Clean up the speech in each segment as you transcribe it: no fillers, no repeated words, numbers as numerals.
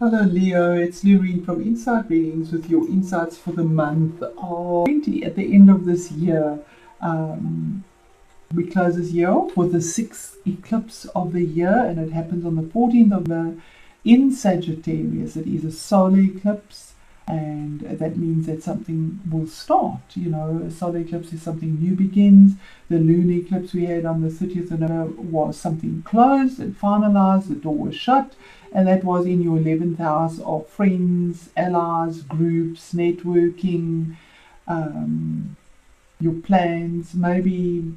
Hello Leo, it's Lorene from Inside Readings with your insights for the month of 20 at the end of this year. Um, we close this year off with the sixth eclipse of the year, and it happens on the 14th of November in Sagittarius. It is a solar eclipse, and that means that something will start. A solar eclipse is something new begins. The lunar eclipse we had on the 30th of November was something closed and finalized, the door was shut, and that was in your 11th house of friends, allies, groups, networking, your plans, maybe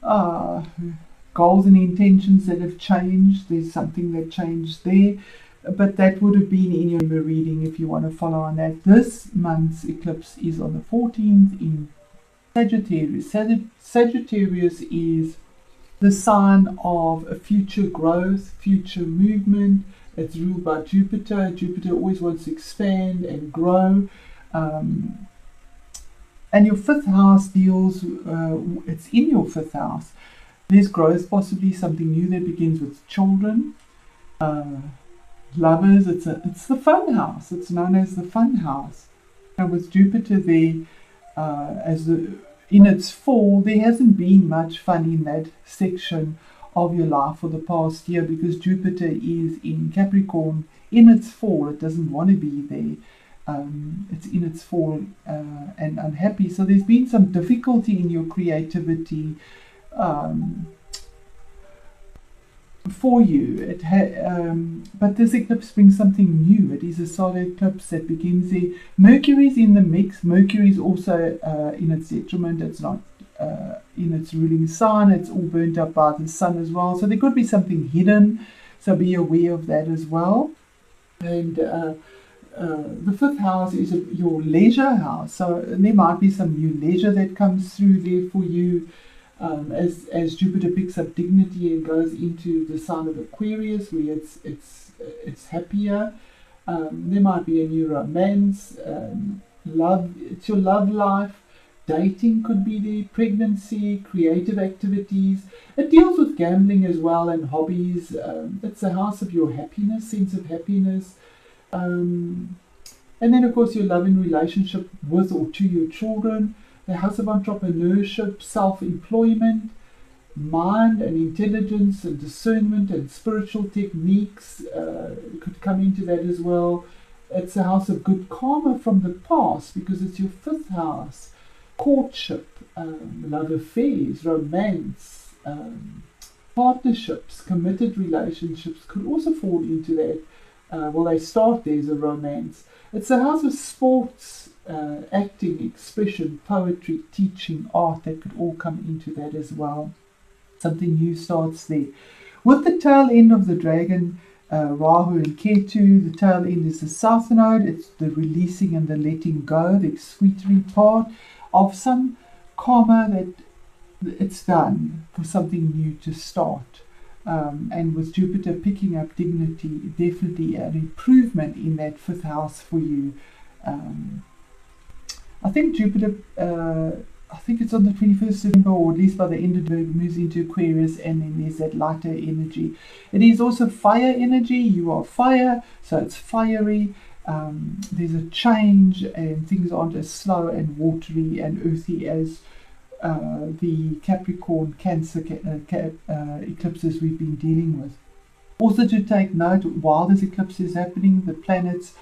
goals and intentions that have changed. There's something that changed there, but that would have been in your reading if you want to follow on that. This month's eclipse is on the 14th in Sagittarius. Sagittarius is the sign of a future growth, future movement. It's ruled by Jupiter. Jupiter always wants to expand and grow. And your fifth house deals, it's in your fifth house. There's growth, possibly something new that begins with children, lovers. It's the fun house. It's known as the fun house. And with Jupiter there, in its fall, there hasn't been much fun in that section of your life for the past year, because Jupiter is in Capricorn in its fall. It doesn't want to be there. It's in its fall and unhappy. So there's been some difficulty in your creativity for you. But this eclipse brings something new. It is a solar eclipse that begins there. Mercury's in the mix. Mercury is also in its detriment. It's not in its ruling sign. It's all burnt up by the sun as well. So there could be something hidden. So be aware of that as well. And the fifth house is your leisure house. So there might be some new leisure that comes through there for you. As Jupiter picks up dignity and goes into the sign of Aquarius, where it's happier. There might be a new romance, love. It's your love life. Dating could be there. Pregnancy, creative activities. It deals with gambling as well and hobbies. It's the house of your happiness, sense of happiness. And then, of course, your love and relationship with or to your children. The house of entrepreneurship, self-employment, mind and intelligence and discernment and spiritual techniques could come into that as well. It's a house of good karma from the past, because it's your fifth house. Courtship, love affairs, romance, partnerships, committed relationships could also fall into that. They start there as a romance. It's a house of sports, acting, expression, poetry, teaching, art. That could all come into that as well. Something new starts there. With the tail end of the dragon, Rahu and Ketu, the tail end is the south node. It's the releasing and the letting go, the expiatory part of some karma that it's done for something new to start. And with Jupiter picking up dignity, definitely an improvement in that fifth house for you. I think Jupiter, I think it's on the 21st of November, or at least by the end of it, moves into Aquarius, and then there's that lighter energy. It is also fire energy. You are fire, so it's fiery. There's a change, and things aren't as slow and watery and earthy as the Capricorn Cancer eclipses we've been dealing with. Also to take note, while this eclipse is happening, the planets,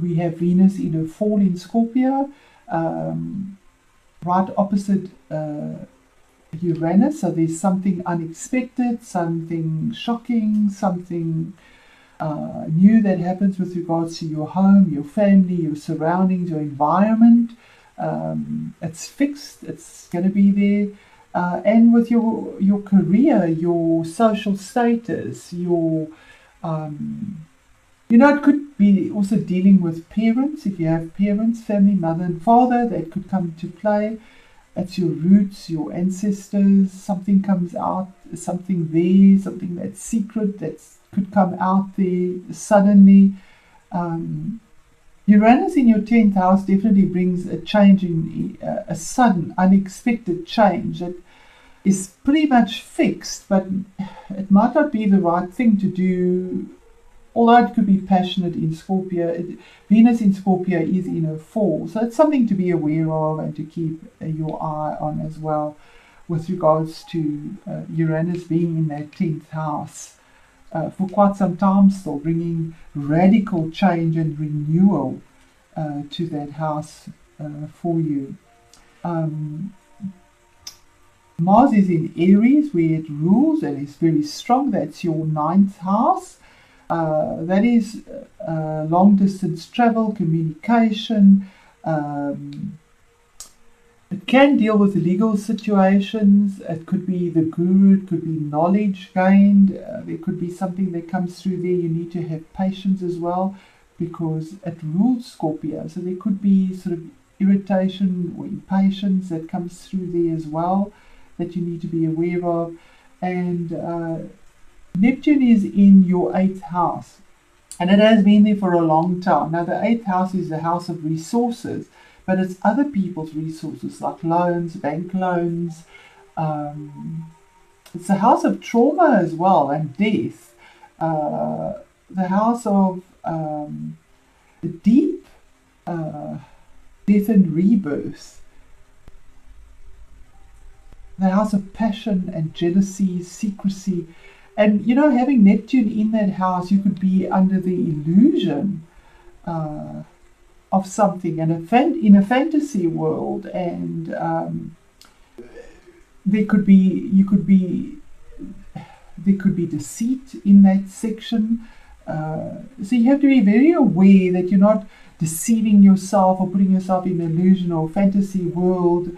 we have Venus in her fall in Scorpio, right opposite Uranus. So there's something unexpected, something shocking, something new that happens with regards to your home, your family, your surroundings, your environment. It's fixed, it's going to be there. And with your career, your social status, it could be also dealing with parents. If you have parents, family, mother and father, that could come into play. It's your roots, your ancestors. Something comes out, something there, something that's secret that could come out there suddenly. Uranus in your 10th house definitely brings a change, in a sudden, unexpected change that is pretty much fixed, but it might not be the right thing to do although it could be passionate in Scorpio, Venus in Scorpio is in a fall. So it's something to be aware of and to keep your eye on as well, with regards to Uranus being in that 10th house for quite some time still, bringing radical change and renewal to that house for you. Mars is in Aries, where it rules and is very strong. That's your 9th house. That is long distance travel, communication. It can deal with legal situations. It could be the guru, it could be knowledge gained. There could be something that comes through there. You need to have patience as well, because it rules Scorpio. So there could be sort of irritation or impatience that comes through there as well, that you need to be aware of. And Neptune is in your 8th house, and it has been there for a long time. Now the 8th house is the house of resources, but it's other people's resources, like loans, bank loans. It's the house of trauma as well, and death. The house of deep death and rebirth. The house of passion and jealousy, secrecy. And, you know, having Neptune in that house, you could be under the illusion of something, and in a fantasy world, and there could be deceit in that section. So you have to be very aware that you're not deceiving yourself or putting yourself in an illusion or fantasy world,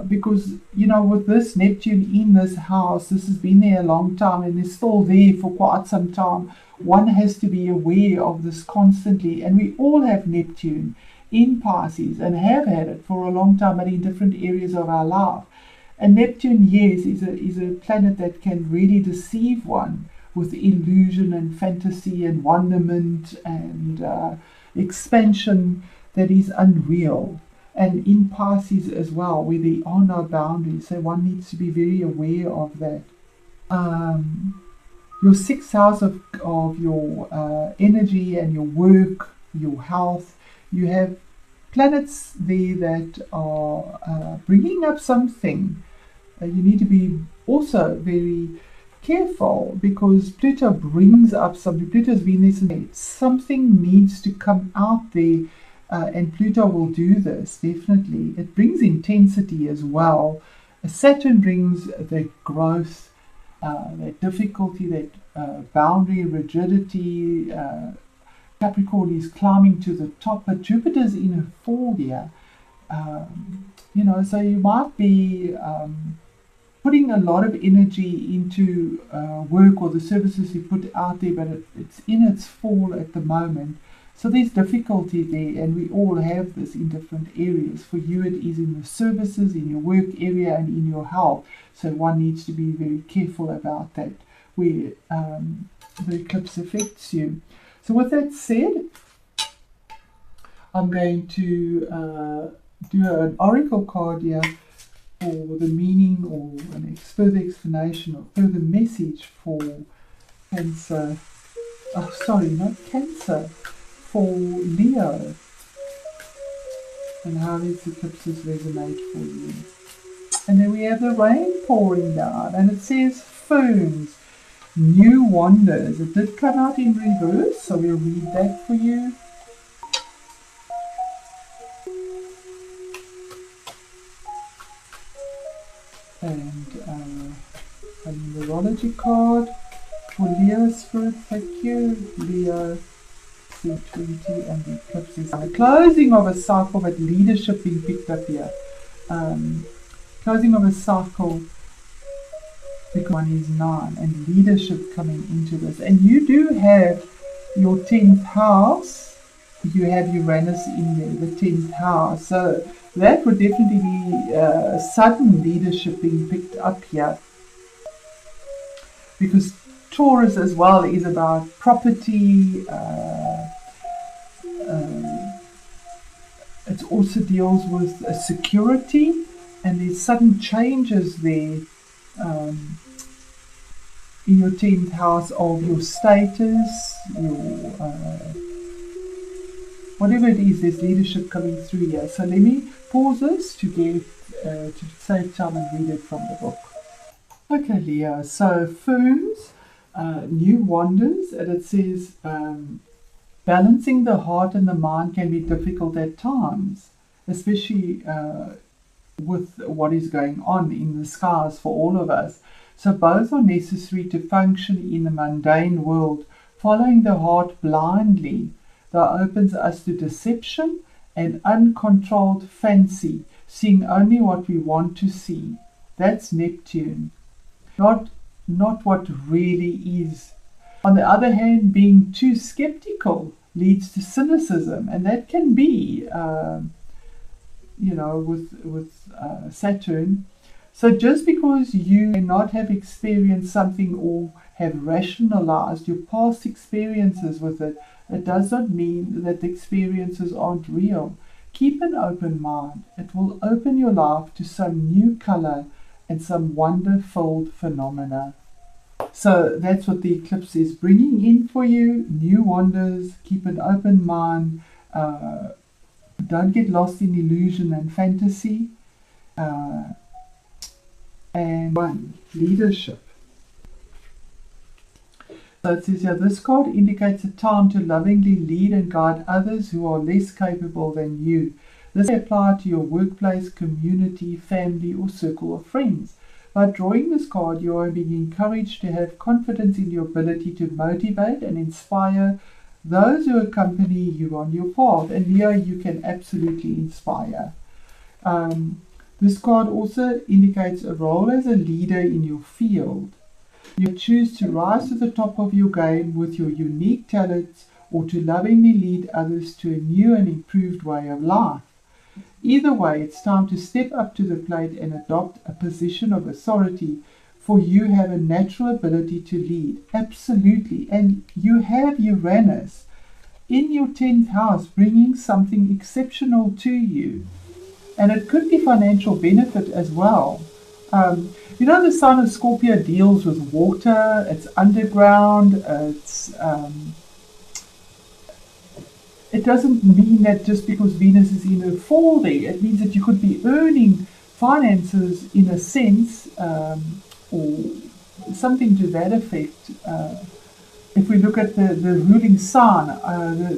because, you know, with this Neptune in this house, this has been there a long time and is still there for quite some time. One has to be aware of this constantly, and we all have Neptune in Pisces and have had it for a long time, but in different areas of our life. And Neptune, yes, is a planet that can really deceive one with illusion and fantasy and wonderment and expansion that is unreal. And in Pisces as well, where there are no boundaries, so one needs to be very aware of that. Your 6th house of your energy and your work, your health, you have planets there that are bringing up something. You need to be also very careful, because Pluto brings up something. Pluto's Venus in it. Something needs to come out there, and Pluto will do this, definitely. It brings intensity as well. Saturn brings the growth, that difficulty, that boundary, rigidity. Capricorn is climbing to the top, but Jupiter's in a fall here. You know, so you might be putting a lot of energy into work or the services you put out there, but it's in its fall at the moment. So there's difficulty there, and we all have this in different areas. For you, it is in the services, in your work area, and in your health. So one needs to be very careful about that, where the eclipse affects you. So with that said, I'm going to do an oracle card here for the meaning or further explanation or further message for Cancer. Oh, sorry, not Cancer. For Leo, and how these eclipses resonate for you. And then we have the rain pouring down, and it says ferns, new wonders. It did come out in reverse, so we'll read that for you. And a numerology card for Leo Spirit. Thank you, Leo. 20 and the eclipse is the closing of a cycle, but leadership being picked up here. Closing of a cycle, because 1 is 9, and leadership coming into this. And you do have your 10th house, you have Uranus in there, the 10th house. So that would definitely be sudden leadership being picked up here. Because Taurus as well is about property. It also deals with security, and there's sudden changes there in your 10th house of your status, your whatever it is. There's leadership coming through here. So let me pause this to get to save time and read it from the book. Okay, Leo. So ferns, new wonders, and it says balancing the heart and the mind can be difficult at times, especially with what is going on in the skies for all of us. So both are necessary to function in the mundane world. Following the heart blindly, that opens us to deception and uncontrolled fancy, seeing only what we want to see. That's Neptune, not what really is. On the other hand, being too skeptical leads to cynicism, and that can be with Saturn. So just because you may not have experienced something or have rationalized your past experiences with it, it does not mean that the experiences aren't real. Keep an open mind. It will open your life to some new color and some wonder-filled phenomena. So that's what the eclipse is bringing in for you. New wonders. Keep an open mind. Don't get lost in illusion and fantasy. And one, leadership. So it says here, this card indicates a time to lovingly lead and guide others who are less capable than you. This may apply to your workplace, community, family, or circle of friends. By drawing this card, you are being encouraged to have confidence in your ability to motivate and inspire those who accompany you on your path. And here you can absolutely inspire. This card also indicates a role as a leader in your field. You choose to rise to the top of your game with your unique talents, or to lovingly lead others to a new and improved way of life. Either way, it's time to step up to the plate and adopt a position of authority, for you have a natural ability to lead. Absolutely. And you have Uranus in your 10th house, bringing something exceptional to you. And it could be financial benefit as well. The sign of Scorpio deals with water. It's underground. It doesn't mean that just because Venus is in a fall there, it means that you could be earning finances in a sense, or something to that effect. If we look at the ruling sign,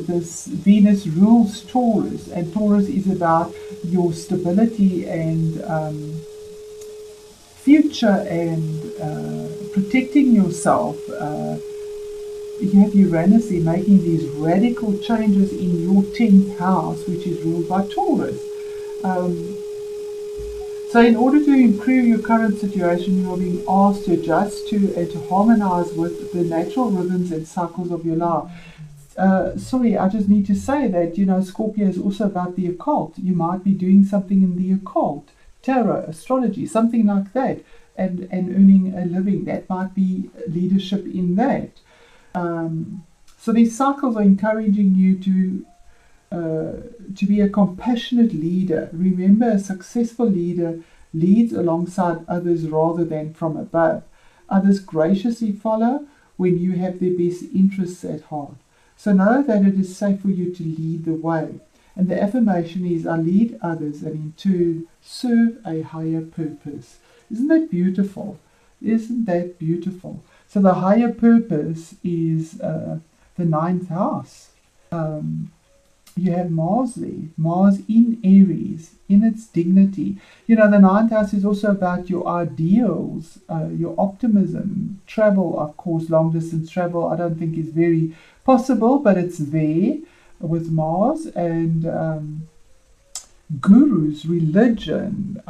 this Venus rules Taurus, and Taurus is about your stability and future and protecting yourself. You have Uranus there making these radical changes in your 10th house, which is ruled by Taurus. So in order to improve your current situation, you are being asked to adjust to and to harmonize with the natural rhythms and cycles of your life. Sorry, I just need to say that, Scorpio is also about the occult. You might be doing something in the occult, tarot, astrology, something like that, and earning a living. That might be leadership in that. So these cycles are encouraging you to be a compassionate leader. Remember, a successful leader leads alongside others rather than from above. Others graciously follow when you have their best interests at heart. So know that it is safe for you to lead the way. And the affirmation is, I lead others and in turn serve a higher purpose. Isn't that beautiful? Isn't that beautiful? So the higher purpose is the 9th house. You have Mars there, Mars in Aries, in its dignity. The 9th house is also about your ideals, your optimism. Travel, of course, long distance travel, I don't think is very possible, but it's there with Mars. And gurus, religion.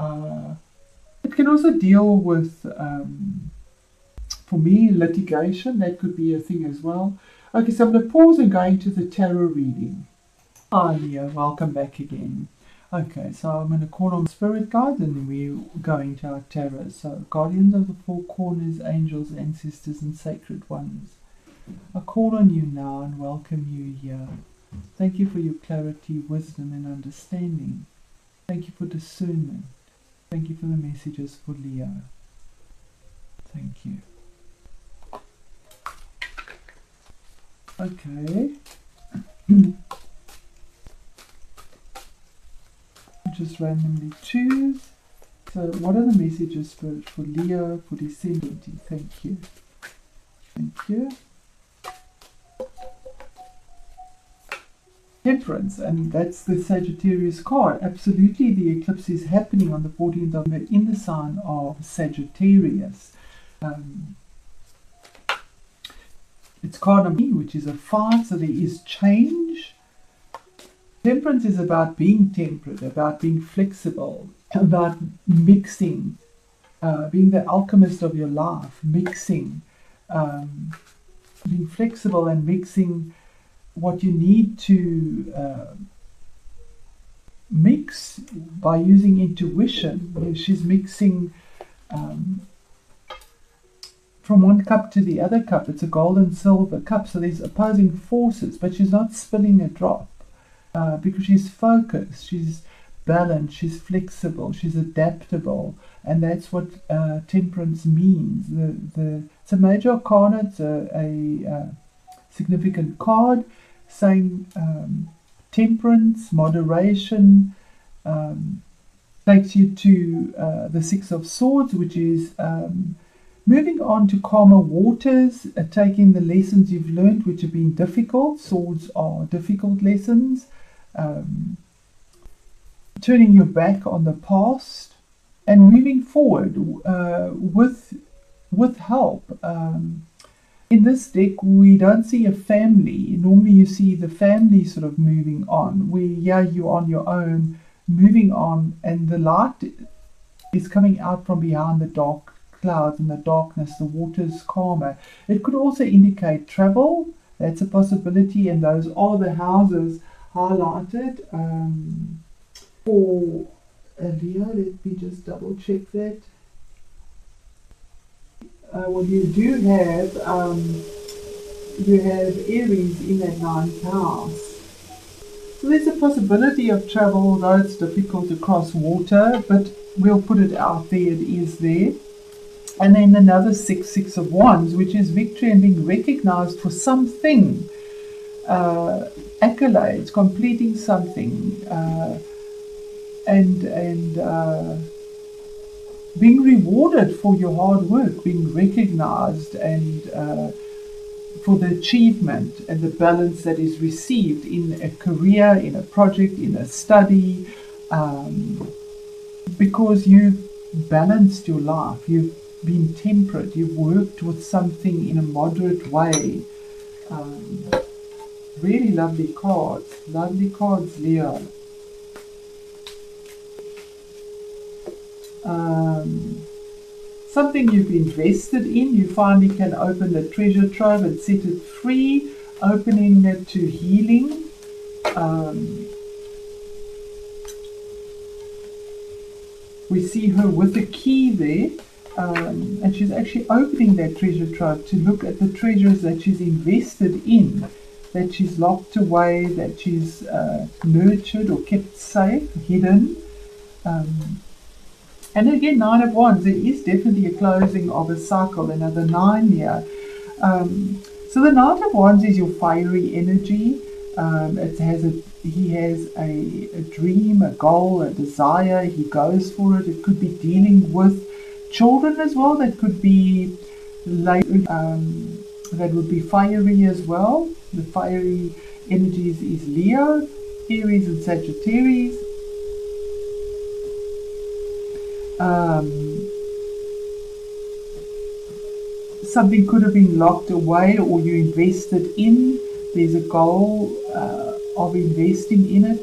It can also deal with, for me, litigation. That could be a thing as well. Okay, so I'm going to pause and go into the tarot reading. Hi Leo, welcome back again. Okay, so I'm going to call on spirit guides and then we're going to our tarot. So, guardians of the four corners, angels, ancestors and sacred ones, I call on you now and welcome you here. Thank you for your clarity, wisdom and understanding. Thank you for discernment. Thank you for the messages for Leo. Thank you. Okay. Just randomly choose. So what are the messages for Leo, for December? Thank you. Thank you. Temperance, and that's the Sagittarius card. Absolutely, the eclipse is happening on the 14th of November in the sign of Sagittarius. It's card number 3, which is a 5, so there is change. Temperance is about being temperate, about being flexible, about mixing, being the alchemist of your life, mixing, being flexible and mixing what you need to mix by using intuition. She's mixing from one cup to the other cup. It's a gold and silver cup, so there's opposing forces, but she's not spilling a drop because she's focused, she's balanced, she's flexible, she's adaptable, and that's what temperance means. It's a major arcana, it's a significant card, saying temperance, moderation, takes you to the Six of Swords, which is moving on to calmer waters, taking the lessons you've learned, which have been difficult. Swords are difficult lessons. Turning your back on the past and moving forward with help. In this deck, we don't see a family. Normally you see the family sort of moving on. You're on your own, moving on, and the light is coming out from behind the dark clouds and the darkness. The water's calmer. It could also indicate travel. That's a possibility, and those are the houses highlighted for Leo. Let me just double check that. Well, you do have Aries in that 9th house. So there's a possibility of travel, though it's difficult to cross water, but we'll put it out there, it is there. And then another six of wands, which is victory and being recognized for something, accolades, completing something, and being rewarded for your hard work, being recognized, and for the achievement and the balance that is received in a career, in a project, in a study, because you've balanced your life, you've been temperate, you've worked with something in a moderate way. Really lovely cards, Leo. Something you've invested in, you finally can open the treasure trove and set it free, opening it to healing. We see her with a key there, and she's actually opening that treasure trove to look at the treasures that she's invested in, that she's locked away, that she's nurtured or kept safe, hidden. And again, 9 of Wands, there is definitely a closing of a cycle, another 9 here. So the 9 of Wands is your fiery energy. He has a dream, a goal, a desire. He goes for it. It could be dealing with children as well. That could be that would be fiery as well. The fiery energies is Leo, Aries, and Sagittarius. Something could have been locked away or you invested in. There's a goal of investing in it.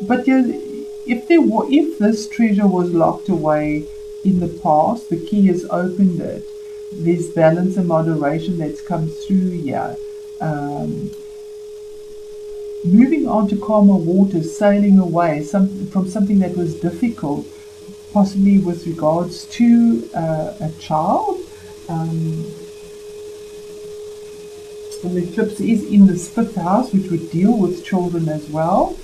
But if this treasure was locked away in the past, the key has opened it. There's balance and moderation that's come through here. Moving on to calmer waters, sailing away from something that was difficult, possibly with regards to a child. And the eclipse is in this 5th house, which would deal with children as well.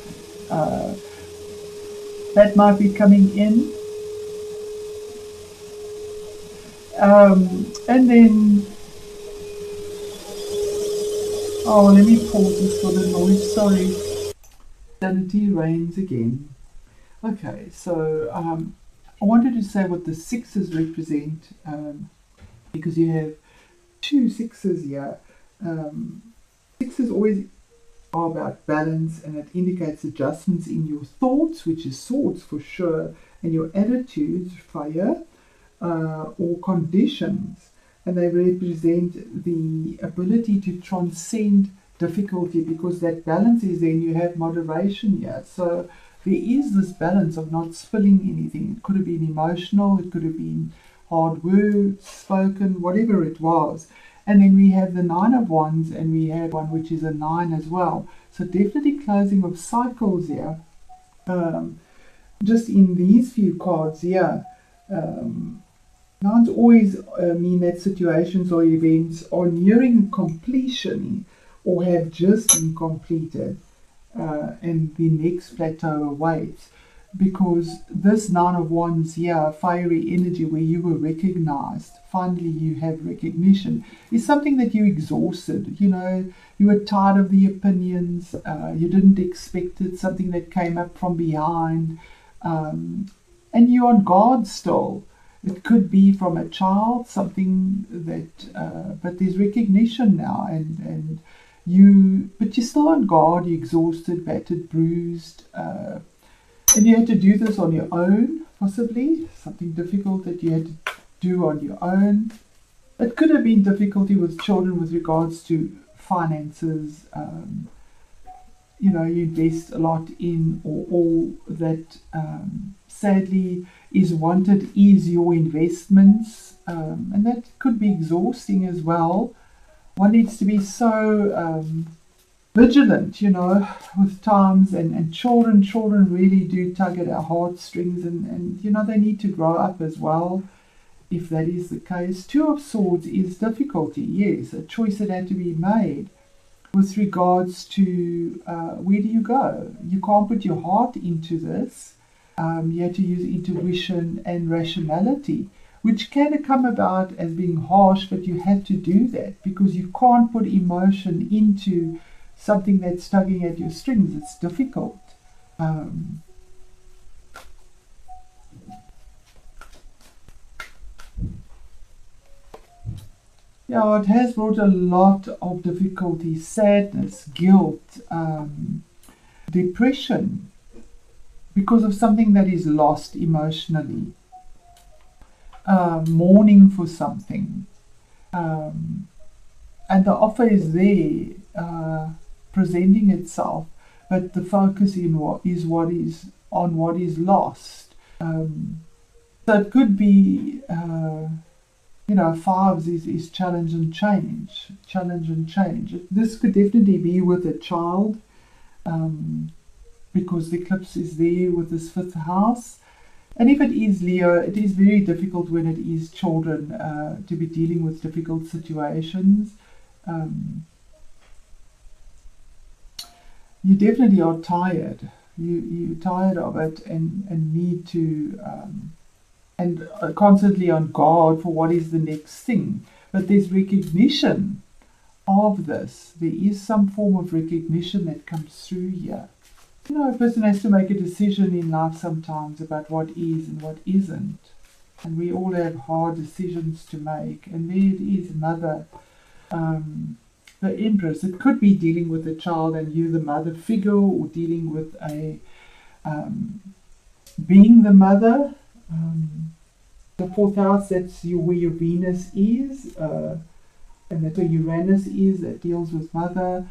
That might be coming in. And then Oh, let me pause this for the noise. Sorry. Sanity reigns again. Okay, so I wanted to say what the sixes represent, because you have two sixes here. Sixes always are about balance, and it indicates adjustments in your thoughts, which is swords for sure, and your attitudes, fire, or conditions. And they represent the ability to transcend difficulty, because that balance is there and you have moderation here. So there is this balance of not spilling anything. It could have been emotional, it could have been hard words spoken, whatever it was. And then we have the Nine of Wands, and we have one which is a 9 as well. So definitely closing of cycles here. Just in these few cards here, nines always mean that situations or events are nearing completion or have just been completed, and the next plateau awaits. Because this Nine of Wands here, fiery energy where you were recognized, finally you have recognition, is something that you exhausted. You know, you were tired of the opinions, you didn't expect it, something that came up from behind, and you're on guard still. It could be from a child, something that, but there's recognition now, and but you're still on guard, you're exhausted, battered, bruised, and you had to do this on your own, possibly. Something difficult that you had to do on your own. It could have been difficulty with children with regards to finances. You know, you invest a lot in, or all that sadly is wanted is your investments. And that could be exhausting as well. One needs to be so vigilant, you know, with times, and children really do tug at our heartstrings, and you know, they need to grow up as well, if that is the case. Two of Swords is difficulty, yes, a choice that had to be made with regards to where do you go. You can't put your heart into this. You had to use intuition and rationality, which can come about as being harsh, but you had to do that because you can't put emotion into something that's tugging at your strings. It's difficult. Yeah, it has brought a lot of difficulty, sadness, guilt, depression, because of something that is lost emotionally, mourning for something. And the offer is there, presenting itself, but the focus on what is lost. So it could be, you know, fives is challenge and change. This could definitely be with a child, because the eclipse is there with this fifth house. And if it is Leo, it is very difficult when it is children to be dealing with difficult situations. You definitely are tired. You're tired of it, and need to, and are constantly on guard for what is the next thing. But there's recognition of this. There is some form of recognition that comes through here. You know, a person has to make a decision in life sometimes about what is and what isn't. And we all have hard decisions to make. And there it is, Mother, the Empress. It could be dealing with a child and you, the mother figure, or dealing with a being the mother. The fourth house, that's where your Venus is, and that's where Uranus is, that deals with mother.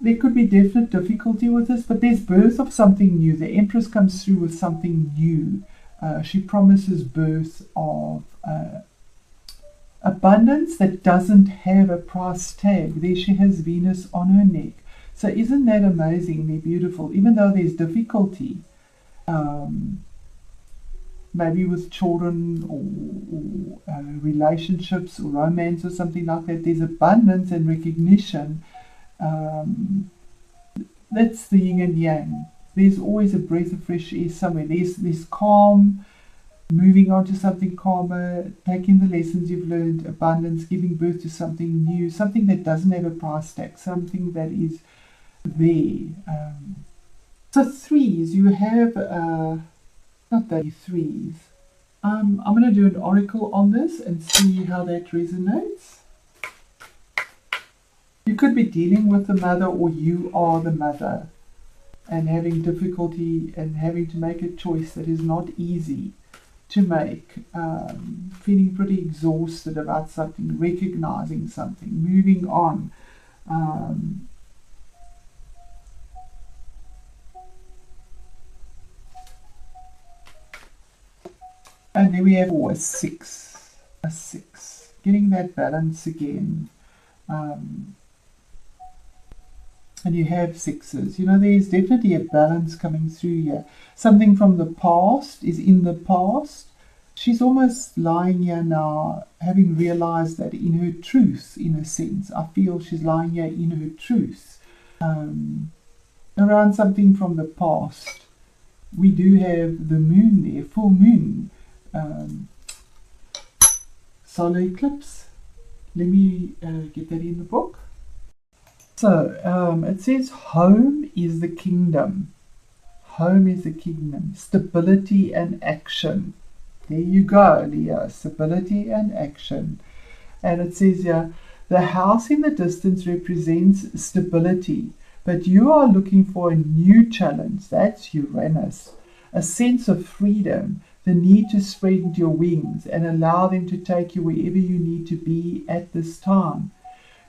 There could be definite difficulty with this, but there's birth of something new. The Empress comes through with something new. She promises birth of abundance that doesn't have a price tag. There she has Venus on her neck. So isn't that amazingly beautiful? Even though there's difficulty, maybe with children or relationships or romance or something like that, there's abundance and recognition. That's the yin and yang. There's always a breath of fresh air somewhere. There's calm, moving on to something calmer, taking the lessons you've learned, abundance, giving birth to something new, something that doesn't have a price tag, something that is there. So threes, you have, not that threes. I'm going to do an oracle on this and see how that resonates. You could be dealing with the mother, or you are the mother and having difficulty and having to make a choice that is not easy to make, feeling pretty exhausted about something, recognizing something, moving on. And then we have a six, getting that balance again. And you have sixes. You know, there's definitely a balance coming through here. Something from the past is in the past. She's almost lying here now, having realized that in her truth, in a sense. I feel she's lying here in her truth. Around something from the past. We do have the moon there, full moon. Solar eclipse. Let me get that in the book. So it says home is the kingdom. Home is the kingdom. Stability and action. There you go, Leo. Stability and action. And it says here, the house in the distance represents stability, but you are looking for a new challenge. That's Uranus. A sense of freedom, the need to spread your wings and allow them to take you wherever you need to be at this time.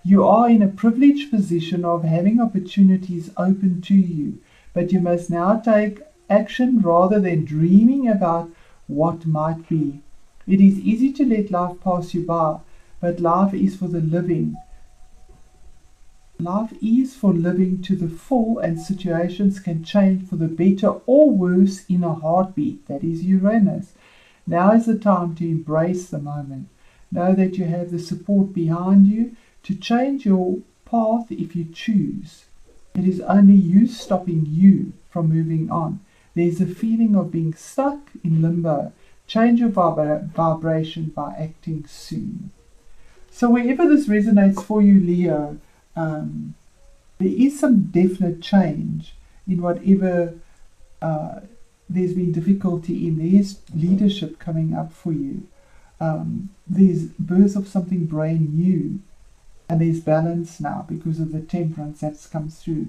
You are in a privileged position of having opportunities open to you, but you must now take action rather than dreaming about what might be. It is easy to let life pass you by, but life is for the living. Life is for living to the full, and situations can change for the better or worse in a heartbeat. That is Uranus. Now is the time to embrace the moment. Know that you have the support behind you to change your path if you choose. It is only you stopping you from moving on. There's a feeling of being stuck in limbo. Change your vibration by acting soon. So wherever this resonates for you, Leo, there is some definite change in whatever there's been difficulty in. There's leadership coming up for you. There's birth of something brand new. And there's balance now because of the temperance that's come through.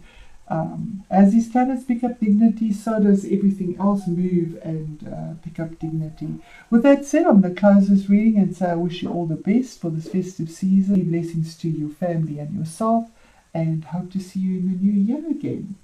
As these planets pick up dignity, so does everything else move and pick up dignity. With that said, I'm going to close this reading and say I wish you all the best for this festive season. Blessings to your family and yourself, and hope to see you in the new year again.